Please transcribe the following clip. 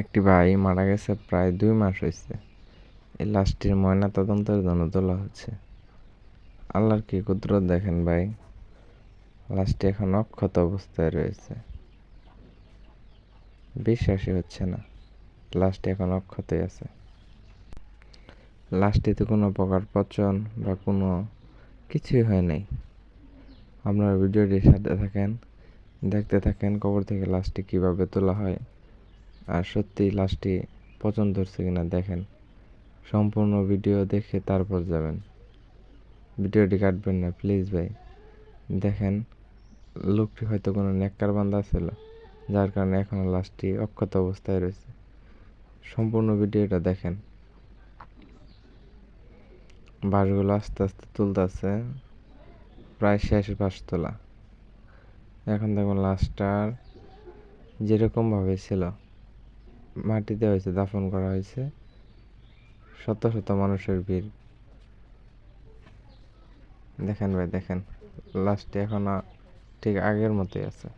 একটি ভাই মারা গেছে, প্রায় 2 মাস হয়েছে। এই লাশটির ময়না তদন্তের জন্য তোলা হচ্ছে। আল্লাহর কি কুদরত দেখেন ভাই, লাশটি এখন অক্ষত অবস্থায় রয়েছে। বিশ্বাসই হচ্ছে না, লাশটি এখন অক্ষতই আছে। লাশটিতে কোনো প্রকার পচন বা কোনো কিছুই হয় নাই। আপনারা ভিডিওটির সাথে থাকেন, দেখতে থাকেন কবর থেকে লাশটি কিভাবে তোলা হয়, আর সত্যি লাশটি পচন ধরছে কিনা দেখেন। সম্পূর্ণ ভিডিও দেখে তারপর যাবেন, ভিডিওটি কাটবেন না প্লিজ ভাই। দেখেন, লোকটি হয়তো কোনো নেককার বান্দা ছিল, যার কারণে এখনো লাশটি অক্ষত অবস্থায় রয়েছে। সম্পূর্ণ ভিডিওটা দেখেন। বাঁশগুলো আস্তে আস্তে তুলতেছে, প্রায় শেষ বাঁশ তোলা। এখন দেখুন লাশটার যেরকম ভাবে ছিল, মাটিতে হয়েছে, দাফন করা হয়েছে। শত শত মানুষের ভিড়। দেখেন ভাই দেখেন, লাশটি এখনো ঠিক আগের মতোই আছে।